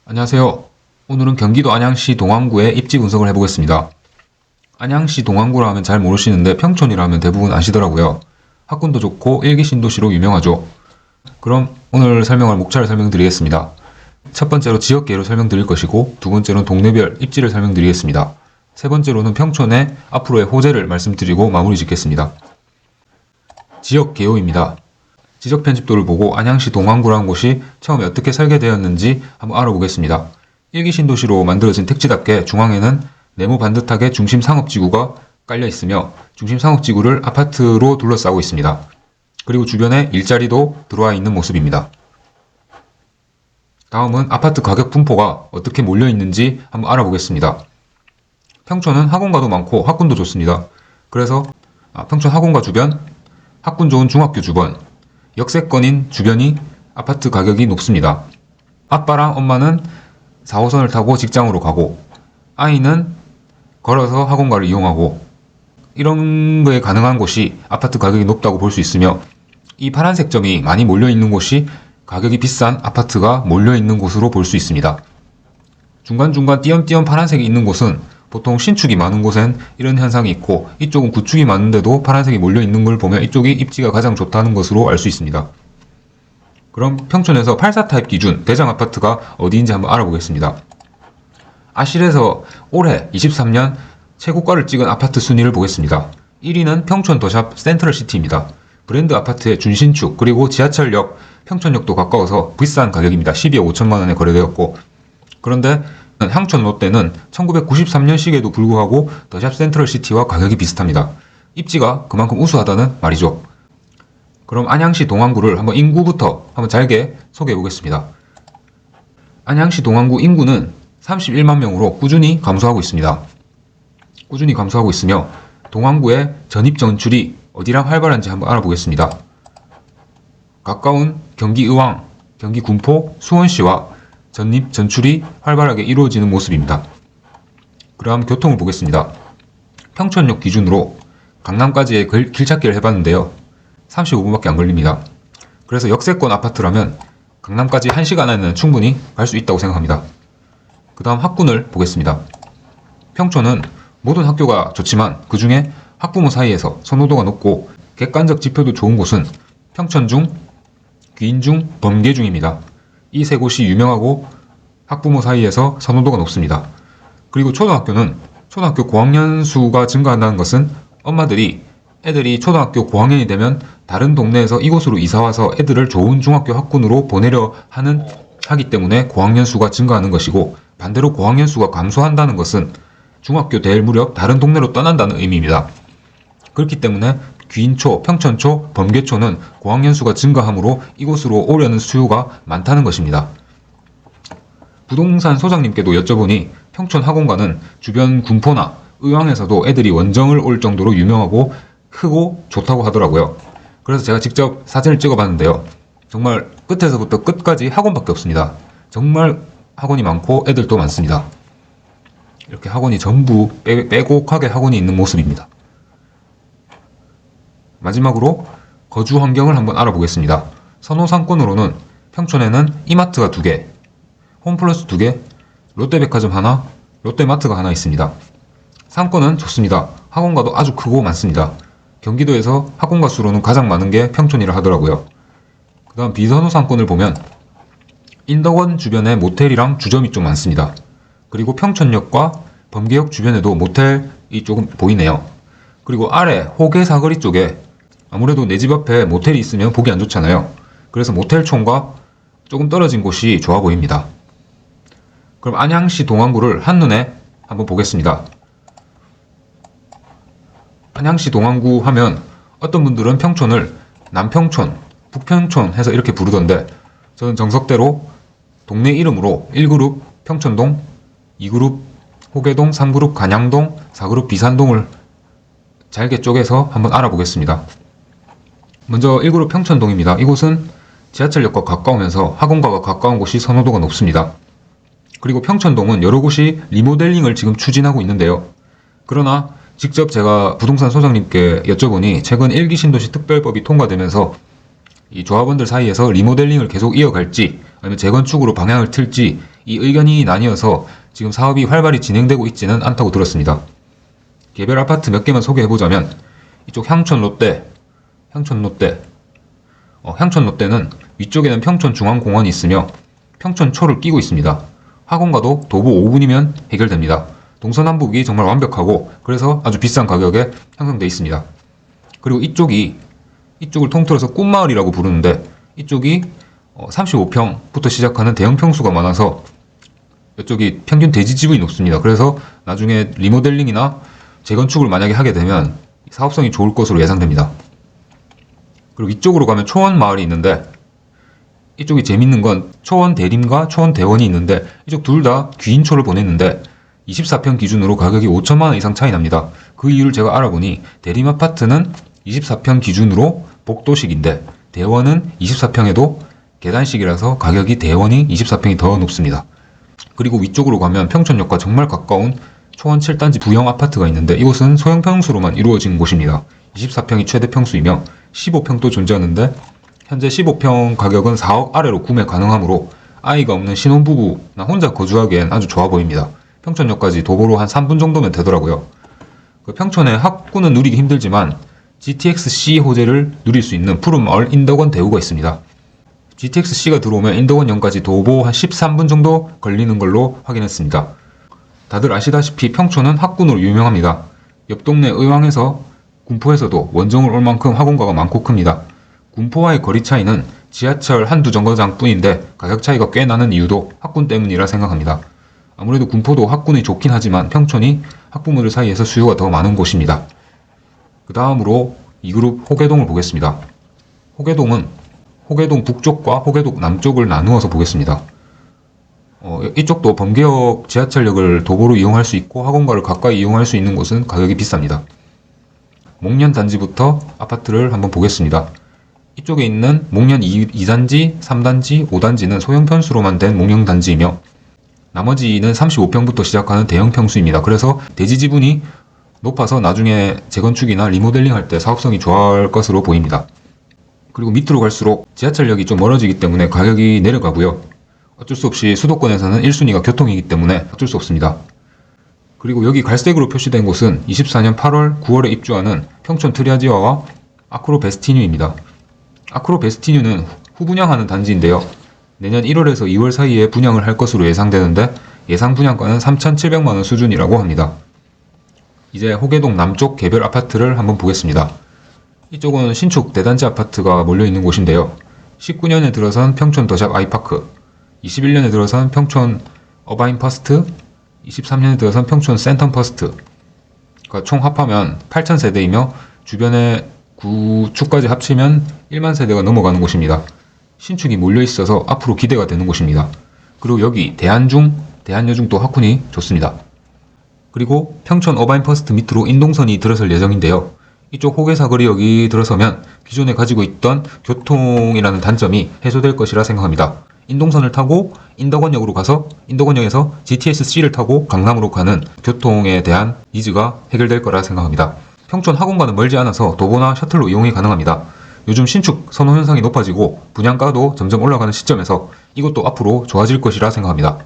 안녕하세요. 오늘은 경기도 안양시 동안구의 입지 분석을 해보겠습니다. 안양시 동안구라 하면 잘 모르시는데 평촌이라 하면 대부분 아시더라고요. 학군도 좋고 일기 신도시로 유명하죠. 그럼 오늘 설명할 목차를 설명드리겠습니다. 첫 번째로 지역계로 설명드릴 것이고, 두 번째로는 동네별 입지를 설명드리겠습니다. 세 번째로는 평촌의 앞으로의 호재를 말씀드리고 마무리 짓겠습니다. 지역 개요입니다. 지적 편집도를 보고 안양시 동안구라는 곳이 처음에 어떻게 설계되었는지 한번 알아보겠습니다. 일기 신도시로 만들어진 택지답게 중앙에는 네모 반듯하게 중심 상업지구가 깔려 있으며, 중심 상업지구를 아파트로 둘러싸고 있습니다. 그리고 주변에 일자리도 들어와 있는 모습입니다. 다음은 아파트 가격 분포가 어떻게 몰려 있는지 한번 알아보겠습니다. 평촌은 학원가도 많고 학군도 좋습니다. 그래서 평촌 학원가 주변, 학군 좋은 중학교 주변, 역세권인 주변이 아파트 가격이 높습니다. 아빠랑 엄마는 4호선을 타고 직장으로 가고, 아이는 걸어서 학원가를 이용하고, 이런 거에 가능한 곳이 아파트 가격이 높다고 볼 수 있으며, 이 파란색 점이 많이 몰려있는 곳이 가격이 비싼 아파트가 몰려있는 곳으로 볼 수 있습니다. 중간중간 띄엄띄엄 파란색이 있는 곳은 보통 신축이 많은 곳엔 이런 현상이 있고, 이쪽은 구축이 많은데도 파란색이 몰려있는 걸 보면 이쪽이 입지가 가장 좋다는 것으로 알 수 있습니다. 그럼 평촌에서 84타입 기준 대장 아파트가 어디인지 한번 알아보겠습니다. 아실에서 올해 23년 최고가를 찍은 아파트 순위를 보겠습니다. 1위는 평촌 더샵 센트럴시티입니다. 브랜드 아파트의 준신축, 그리고 지하철역, 평촌역도 가까워서 비싼 가격입니다. 12억 5천만 원에 거래되었고, 그런데 향촌 롯데는 1993년식에도 불구하고 더샵 센트럴시티와 가격이 비슷합니다. 입지가 그만큼 우수하다는 말이죠. 그럼 안양시 동안구를 한번 인구부터 한번 잘게 소개해 보겠습니다. 안양시 동안구 인구는 31만 명으로 꾸준히 감소하고 있습니다. 꾸준히 감소하고 있으며, 동안구의 전입 전출이 어디랑 활발한지 한번 알아보겠습니다. 가까운 경기 의왕, 경기 군포, 수원시와 전입 전출이 활발하게 이루어지는 모습입니다. 그럼 교통을 보겠습니다. 평촌역 기준으로 강남까지의 길찾기를 해봤는데요. 35분밖에 안 걸립니다. 그래서 역세권 아파트라면 강남까지 1시간 안에는 충분히 갈 수 있다고 생각합니다. 그 다음 학군을 보겠습니다. 평촌은 모든 학교가 좋지만 그 중에 학부모 사이에서 선호도가 높고 객관적 지표도 좋은 곳은 평촌 중, 귀인 중, 범계 중입니다. 이 세 곳이 유명하고 학부모 사이에서 선호도가 높습니다. 그리고 초등학교는 초등학교 고학년 수가 증가한다는 것은 엄마들이 애들이 초등학교 고학년이 되면 다른 동네에서 이곳으로 이사와서 애들을 좋은 중학교 학군으로 보내려 하기 때문에 고학년 수가 증가하는 것이고, 반대로 고학년 수가 감소한다는 것은 중학교 될 무렵 다른 동네로 떠난다는 의미입니다. 그렇기 때문에 귀인초, 평촌초, 범계초는 고학년 수가 증가하므로 이곳으로 오려는 수요가 많다는 것입니다. 부동산 소장님께도 여쭤보니 평촌 학원가는 주변 군포나 의왕에서도 애들이 원정을 올 정도로 유명하고 크고 좋다고 하더라고요. 그래서 제가 직접 사진을 찍어봤는데요. 정말 끝에서부터 끝까지 학원밖에 없습니다. 정말 학원이 많고 애들도 많습니다. 이렇게 학원이 전부 빼곡하게 학원이 있는 모습입니다. 마지막으로 거주 환경을 한번 알아보겠습니다. 선호 상권으로는 평촌에는 이마트가 2개, 홈플러스 2개, 롯데백화점 하나, 롯데마트가 하나 있습니다. 상권은 좋습니다. 학원가도 아주 크고 많습니다. 경기도에서 학원가 수로는 가장 많은 게 평촌이라 하더라고요. 그 다음 비선호 상권을 보면 인덕원 주변에 모텔이랑 주점이 좀 많습니다. 그리고 평촌역과 범계역 주변에도 모텔이 조금 보이네요. 그리고 아래 호계 사거리 쪽에 아무래도 내 집 앞에 모텔이 있으면 보기 안 좋잖아요. 그래서 모텔촌과 조금 떨어진 곳이 좋아 보입니다. 그럼 안양시 동안구를 한눈에 한번 보겠습니다. 안양시 동안구 하면 어떤 분들은 평촌을 남평촌, 북평촌 해서 이렇게 부르던데, 저는 정석대로 동네 이름으로 1그룹 평촌동, 2그룹 호계동, 3그룹 간양동, 4그룹 비산동을 잘게 쪼개서 한번 알아보겠습니다. 먼저 1그룹 평촌동입니다. 이곳은 지하철역과 가까우면서 학원가가 가까운 곳이 선호도가 높습니다. 그리고 평촌동은 여러 곳이 리모델링을 지금 추진하고 있는데요. 그러나 직접 제가 부동산 소장님께 여쭤보니 최근 일기 신도시 특별법이 통과되면서 이 조합원들 사이에서 리모델링을 계속 이어갈지 아니면 재건축으로 방향을 틀지 이 의견이 나뉘어서 지금 사업이 활발히 진행되고 있지는 않다고 들었습니다. 개별 아파트 몇 개만 소개해보자면 이쪽 향촌롯데는 위쪽에는 평촌중앙공원이 있으며 평촌초를 끼고 있습니다. 학원가도 도보 5분이면 해결됩니다. 동서남북이 정말 완벽하고 그래서 아주 비싼 가격에 형성되어 있습니다. 그리고 이쪽을 통틀어서 꿈마을이라고 부르는데 이쪽이 35평부터 시작하는 대형 평수가 많아서 이쪽이 평균 대지 지분이 높습니다. 그래서 나중에 리모델링이나 재건축을 만약에 하게 되면 사업성이 좋을 것으로 예상됩니다. 그리고 이쪽으로 가면 초원마을이 있는데 이쪽이 재밌는 건 초원대림과 초원대원이 있는데 이쪽 둘 다 귀인초를 보냈는데 24평 기준으로 가격이 5천만원 이상 차이 납니다. 그 이유를 제가 알아보니 대림 아파트는 24평 기준으로 복도식인데 대원은 24평에도 계단식이라서 가격이 대원이 24평이 더 높습니다. 그리고 위쪽으로 가면 평촌역과 정말 가까운 초원 7단지 부영 아파트가 있는데 이곳은 소형 평수로만 이루어진 곳입니다. 24평이 최대 평수이며 15평도 존재하는데 현재 15평 가격은 4억 아래로 구매 가능하므로 아이가 없는 신혼부부나 혼자 거주하기엔 아주 좋아 보입니다. 평촌역까지 도보로 한 3분 정도면 되더라고요. 평촌의 학구는 누리기 힘들지만 GTX-C 호재를 누릴 수 있는 푸른마을 인덕원 대우가 있습니다. GTX-C가 들어오면 인덕원역까지 도보 한 13분 정도 걸리는 걸로 확인했습니다. 다들 아시다시피 평촌은 학군으로 유명합니다. 옆 동네 의왕에서 군포에서도 원정을 올 만큼 학원가가 많고 큽니다. 군포와의 거리 차이는 지하철 한두 정거장 뿐인데 가격 차이가 꽤 나는 이유도 학군 때문이라 생각합니다. 아무래도 군포도 학군이 좋긴 하지만 평촌이 학부모들 사이에서 수요가 더 많은 곳입니다. 그 다음으로 2그룹 호계동을 보겠습니다. 호계동 북쪽과 호계동 남쪽을 나누어서 보겠습니다. 이쪽도 범계역 지하철역을 도보로 이용할 수 있고 학원가를 가까이 이용할 수 있는 곳은 가격이 비쌉니다. 목련 단지부터 아파트를 한번 보겠습니다. 이쪽에 있는 목련 2단지, 3단지, 5단지는 소형 편수로만 된 목련 단지이며 나머지는 35평부터 시작하는 대형 평수입니다. 그래서 대지 지분이 높아서 나중에 재건축이나 리모델링 할 때 사업성이 좋아할 것으로 보입니다. 그리고 밑으로 갈수록 지하철역이 좀 멀어지기 때문에 가격이 내려가고요. 어쩔 수 없이 수도권에서는 1순위가 교통이기 때문에 어쩔 수 없습니다. 그리고 여기 갈색으로 표시된 곳은 24년 8월, 9월에 입주하는 평촌 트리아지아와 아크로 베스티뉴입니다. 아크로 베스티뉴는 후분양하는 단지인데요. 내년 1월에서 2월 사이에 분양을 할 것으로 예상되는데 예상 분양가는 3,700만원 수준이라고 합니다. 이제 호계동 남쪽 개별 아파트를 한번 보겠습니다. 이쪽은 신축 대단지 아파트가 몰려있는 곳인데요. 19년에 들어선 평촌 더샵 아이파크, 21년에 들어선 평촌 어바인 퍼스트, 23년에 들어선 평촌 센텀 퍼스트. 그러니까 총 합하면 8,000세대이며 주변에 구축까지 합치면 1만 세대가 넘어가는 곳입니다. 신축이 몰려있어서 앞으로 기대가 되는 곳입니다. 그리고 여기 대한여중도 학군이 좋습니다. 그리고 평촌 어바인 퍼스트 밑으로 인동선이 들어설 예정인데요. 이쪽 호계사거리역이 들어서면 기존에 가지고 있던 교통이라는 단점이 해소될 것이라 생각합니다. 인동선을 타고 인덕원역으로 가서 인덕원역에서 GTX-C를 타고 강남으로 가는 교통에 대한 니즈가 해결될 거라 생각합니다. 평촌 학원과는 멀지 않아서 도보나 셔틀로 이용이 가능합니다. 요즘 신축 선호 현상이 높아지고 분양가도 점점 올라가는 시점에서 이것도 앞으로 좋아질 것이라 생각합니다.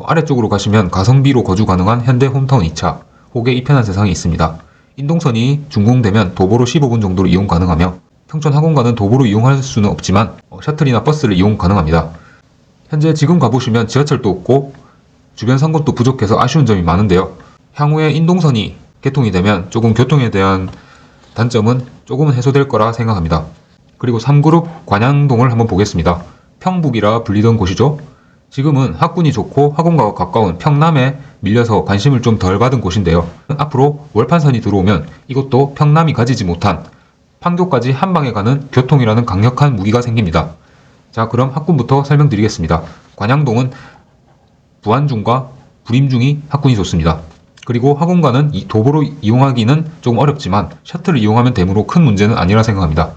아래쪽으로 가시면 가성비로 거주 가능한 현대 홈타운 2차, 호계 이편한 세상이 있습니다. 인동선이 준공되면 도보로 15분 정도로 이용 가능하며 평촌 학원과는 도보로 이용할 수는 없지만 셔틀이나 버스를 이용 가능합니다. 현재 지금 가보시면 지하철도 없고 주변 상권도 부족해서 아쉬운 점이 많은데요. 향후에 인동선이 개통이 되면 조금 교통에 대한 단점은 조금은 해소될 거라 생각합니다. 그리고 3그룹 관양동을 한번 보겠습니다. 평북이라 불리던 곳이죠. 지금은 학군이 좋고 학원과 가까운 평남에 밀려서 관심을 좀 덜 받은 곳인데요. 앞으로 월판선이 들어오면 이것도 평남이 가지지 못한 판교까지 한 방에 가는 교통이라는 강력한 무기가 생깁니다. 자, 그럼 학군부터 설명드리겠습니다. 관양동은 부안중과 불임중이 학군이 좋습니다. 그리고 학원과는 도보로 이용하기는 조금 어렵지만 셔틀을 이용하면 되므로 큰 문제는 아니라 생각합니다.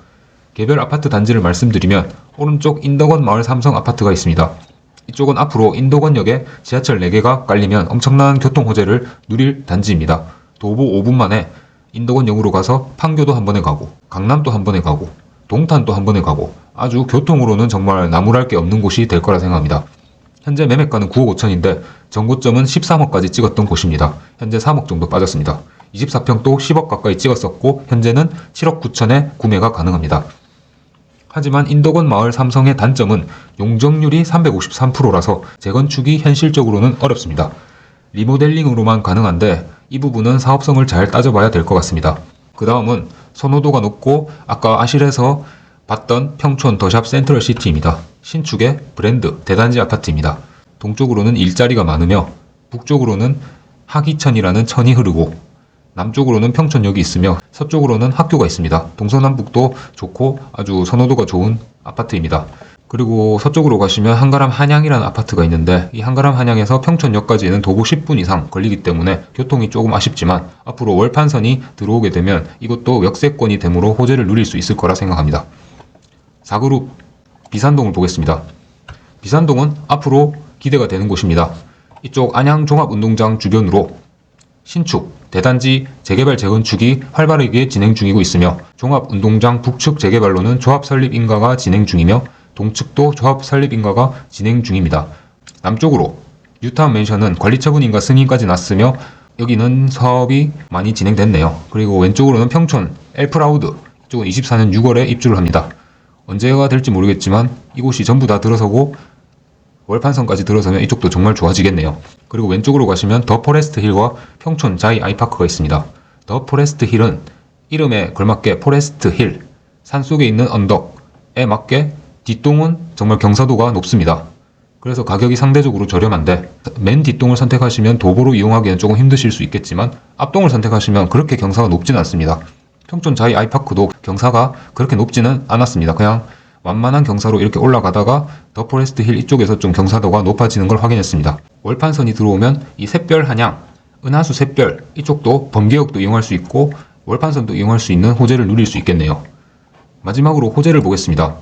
개별 아파트 단지를 말씀드리면 오른쪽 인덕원 마을 삼성 아파트가 있습니다. 이쪽은 앞으로 인덕원역에 지하철 4개가 깔리면 엄청난 교통 호재를 누릴 단지입니다. 도보 5분 만에 인덕원역으로 가서 판교도 한 번에 가고 강남도 한 번에 가고 동탄도 한 번에 가고 아주 교통으로는 정말 나무랄 게 없는 곳이 될 거라 생각합니다. 현재 매매가는 9억 5천인데 전고점은 13억까지 찍었던 곳입니다. 현재 3억 정도 빠졌습니다. 24평도 10억 가까이 찍었었고 현재는 7억 9천에 구매가 가능합니다. 하지만 인덕원 마을 삼성의 단점은 용적률이 353%라서 재건축이 현실적으로는 어렵습니다. 리모델링으로만 가능한데 이 부분은 사업성을 잘 따져봐야 될 것 같습니다. 그 다음은 선호도가 높고 아까 아실에서 봤던 평촌 더샵 센트럴시티입니다. 신축의 브랜드 대단지 아파트입니다. 동쪽으로는 일자리가 많으며 북쪽으로는 하기천이라는 천이 흐르고 남쪽으로는 평촌역이 있으며 서쪽으로는 학교가 있습니다. 동서남북도 좋고 아주 선호도가 좋은 아파트입니다. 그리고 서쪽으로 가시면 한가람 한양이라는 아파트가 있는데 이 한가람 한양에서 평촌역까지는 도보 10분 이상 걸리기 때문에 교통이 조금 아쉽지만 앞으로 월판선이 들어오게 되면 이것도 역세권이 되므로 호재를 누릴 수 있을 거라 생각합니다. 4그룹 비산동을 보겠습니다. 비산동은 앞으로 기대가 되는 곳입니다. 이쪽 안양종합운동장 주변으로 신축, 대단지 재개발 재건축이 활발하게 진행 중이고 있으며 종합운동장 북측 재개발로는 조합 설립 인가가 진행 중이며 동측도 조합 설립 인가가 진행 중입니다. 남쪽으로 뉴타운 맨션은 관리처분 인가 승인까지 났으며 여기는 사업이 많이 진행됐네요. 그리고 왼쪽으로는 평촌 엘프라우드 이쪽은 24년 6월에 입주를 합니다. 언제가 될지 모르겠지만 이곳이 전부 다 들어서고 월판선까지 들어서면 이쪽도 정말 좋아지겠네요. 그리고 왼쪽으로 가시면 더 포레스트 힐과 평촌 자이 아이파크가 있습니다. 더 포레스트 힐은 이름에 걸맞게 포레스트 힐, 산속에 있는 언덕에 맞게 뒷동은 정말 경사도가 높습니다. 그래서 가격이 상대적으로 저렴한데 맨 뒷동을 선택하시면 도보로 이용하기엔 조금 힘드실 수 있겠지만 앞동을 선택하시면 그렇게 경사가 높지는 않습니다. 평촌 자이 아이파크도 경사가 그렇게 높지는 않았습니다. 그냥 완만한 경사로 이렇게 올라가다가 더 포레스트 힐 이쪽에서 좀 경사도가 높아지는 걸 확인했습니다. 월판선이 들어오면 이 샛별 한양, 은하수 샛별 이쪽도 범계역도 이용할 수 있고 월판선도 이용할 수 있는 호재를 누릴 수 있겠네요. 마지막으로 호재를 보겠습니다.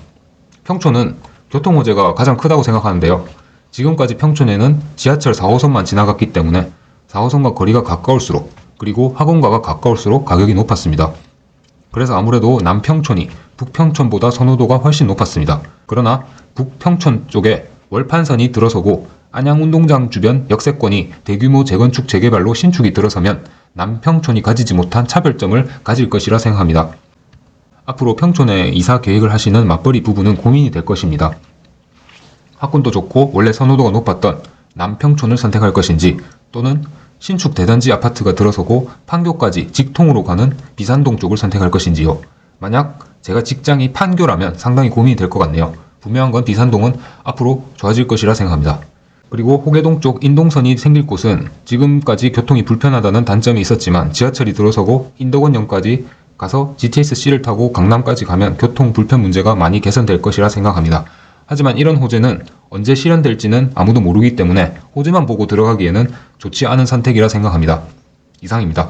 평촌은 교통호재가 가장 크다고 생각하는데요. 지금까지 평촌에는 지하철 4호선만 지나갔기 때문에 4호선과 거리가 가까울수록 그리고 학원가가 가까울수록 가격이 높았습니다. 그래서 아무래도 남평촌이 북평촌보다 선호도가 훨씬 높았습니다. 그러나 북평촌 쪽에 월판선이 들어서고 안양운동장 주변 역세권이 대규모 재건축 재개발로 신축이 들어서면 남평촌이 가지지 못한 차별점을 가질 것이라 생각합니다. 앞으로 평촌에 이사 계획을 하시는 맞벌이 부부는 고민이 될 것입니다. 학군도 좋고 원래 선호도가 높았던 남평촌을 선택할 것인지 또는 신축 대단지 아파트가 들어서고 판교까지 직통으로 가는 비산동 쪽을 선택할 것인지요. 만약 제가 직장이 판교라면 상당히 고민이 될 것 같네요. 분명한 건 비산동은 앞으로 좋아질 것이라 생각합니다. 그리고 호계동 쪽 인동선이 생길 곳은 지금까지 교통이 불편하다는 단점이 있었지만 지하철이 들어서고 인덕원역까지 가서 GTX-C를 타고 강남까지 가면 교통 불편 문제가 많이 개선될 것이라 생각합니다. 하지만 이런 호재는 언제 실현될지는 아무도 모르기 때문에 호재만 보고 들어가기에는 좋지 않은 선택이라 생각합니다. 이상입니다.